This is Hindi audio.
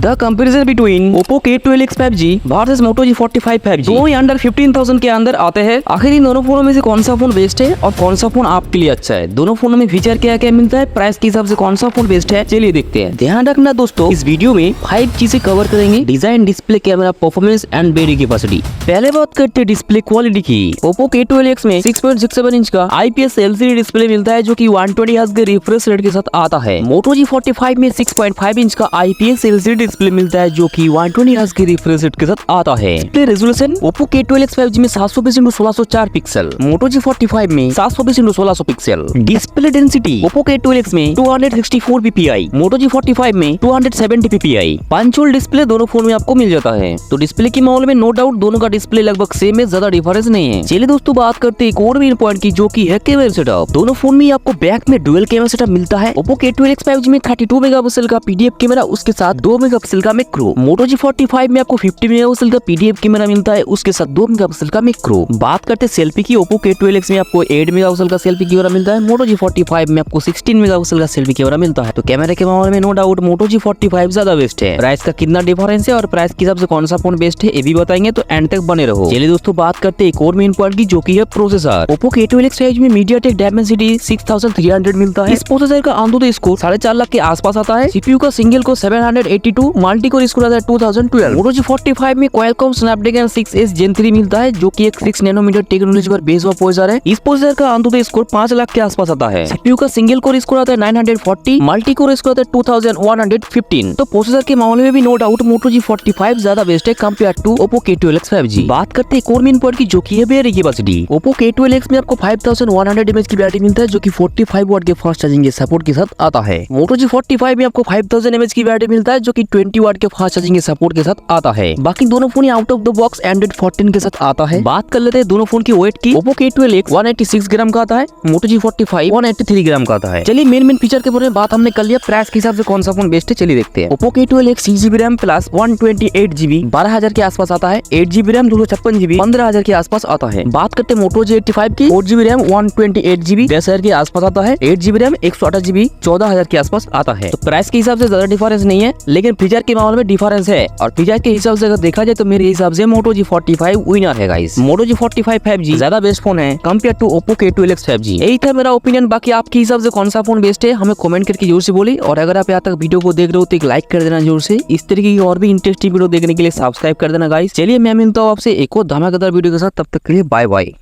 The comparison between Oppo K12X 5G versus Moto G45 5G दोनों ही अंडर 15,000 के अंदर आते हैं। आखिर इन दोनों फोनों में से कौन सा फोन बेस्ट है और कौन सा फोन आपके लिए अच्छा है, दोनों फोनों में फीचर क्या क्या मिलता है, प्राइस के हिसाब से कौन सा फोन बेस्ट है, चलिए देखते हैं। ध्यान रखना दोस्तों, इस वीडियो में 5 चीजें कवर करेंगे, design, display, camera, performance and battery capacity. पहले बात करते हैं डिस्प्ले क्वालिटी की। Oppo K12X में 6.67 इंच का IPS LCD डिस्प्ले मिलता है जो कि 120 हर्ट्ज के रिफ्रेश रेट के साथ आता है। Moto G45 में 6.5 इंच का IPS LCD डिस्प्ले मिलता है जो कि 120 हर्ट्ज के रिफ्रेश रेट के साथ आता है। Display resolution Oppo K12X 5G में 720x1604 पिक्सल, Moto G45 में 720x1600 pixel. Display density Oppo K12X में 264 ppi, Moto G45 में 270 ppi। पंच होल डिस्प्ले दोनों फोन में आपको मिल जाता है। तो डिस्प्ले के मामले में नो डाउट दोनों का डिस्प्ले लगभग सेम है, ज्यादा डिफरेंस नहीं है। चलिए दोस्तों बात करते हैं एक और मेन पॉइंट की, जो की है कैमरा सेटअप। दोनों फोन में आपको बैक में डुअल कैमरा सेटअप मिलता है। Oppo K12X 5G में 32 मेगापिक्सल का PDF कैमरा, उसके साथ 2 मेगापिक्सल का मैक्रो। Moto G45 में आपको 50 मेगापिक्सल का PDF कैमरा मिलता है, उसके साथ 2 मेगापिक्सल का मैक्रो। बात करते हैं सेल्फी की, Oppo K12X में आपको 8 मेगापिक्सल का सेल्फी कैमरा मिलता है, Moto G45 में आपको 16 मेगापिक्सल का सेल्फी कैमरा मिलता है। तो कैमरा के मामले में नो डाउट Moto G45 ज्यादा बेस्ट है। प्राइस का कितना डिफरेंस है और प्राइस के हिसाब से कौन सा फोन बेस्ट है ये भी बताएंगे, तो एंड तक बने रहो। चलिए दोस्तों बात करते हैं एक और मेन पॉइंट की, जो की है प्रोसेसर। Oppo K12X 5G में MediaTek Dimensity 6300 मिलता है। इस प्रोसेसर का AnTuTu स्कोर 4.5 लाख के आसपास आता है। CPU का सिंगल को 782, मल्टी कोर स्कोर आता है 2012। Moto G45 में Qualcomm Snapdragon 6S Gen 3 मिलता है जो कि एक 6 नैनोमीटर टेक्नोलॉजी पर बेस्ड हुआ प्रोसेसर है। इस प्रोसेसर का AnTuTu स्कोर 5 लाख के आसपास आता है। CPU का सिंगल कोर स्कोर आता है 940, मल्टी कोर स्कोर आता है 2115। तो प्रोसेसर के मामले में भी नो डाउट Moto G45 ज्यादा बेस्ट है compare to Oppo K12X 5G। बात करते हैं एक और मेन पॉइंट की, जो की है बैटरी कैपेसिटी। Oppo K12X में आपको 5100 mAh की बैटरी मिलता है जो कि 45 वाट के फास्ट चार्जिंग के सपोर्ट के साथ आता है। Moto G45 में आपको 5000 mAh की बैटरी मिलता है जो कि 20 वाट के फास्ट चार्जिंग के सपोर्ट के साथ आता है। बाकी दोनों phone out of the box Android 14 के साथ आता है। बात कर लेते हैं दोनों फोन की वेट की। Oppo K12X 186 ग्राम का आता है, Moto G45 183 ग्राम का आता है। चलिए मेन फीचर के बारे में बात हमने कर लिया, प्राइस के हिसाब से कौन सा फोन बेस्ट है चलिए देखते हैं। Oppo K12X 6GB RAM plus 128GB 12,000 के आसपास आता है। 8GB रैम 256GB 15,000 के आसपास आता है। बात करते हैं Moto G85 की, 4GB रैम 128GB 10,000 के आसपास आता है। 8GB रैम 128GB 14,000 के आसपास आता है। तो प्राइस के हिसाब से ज्यादा डिफरेंस नहीं है, लेकिन फीचर के मामले में डिफरेंस है। और फीचर के हिसाब से अगर देखा जाए तो मेरे हिसाब से Moto G45 विनर है गाइस। Moto G45 5G ज्यादा बेस्ट फोन है compare to Oppo K12X 5G। यही था मेरा ओपिनियन। बाकी आपके हिसाब से कौन सा फोन बेस्ट है हमें कमेंट करके जोर से बोली। और अगर आप यहाँ तक वीडियो को देख रहे हो तो एक लाइक कर देना जोर से। इस तरीके की और भी इंटरेस्टिंग वीडियो देखने के लिए सब्सक्राइब कर देना गाइस। चलिए मैं मिलता हूँ आपसे एक और धमाकेदार वीडियो के साथ, तब तक के लिए बाय बाय।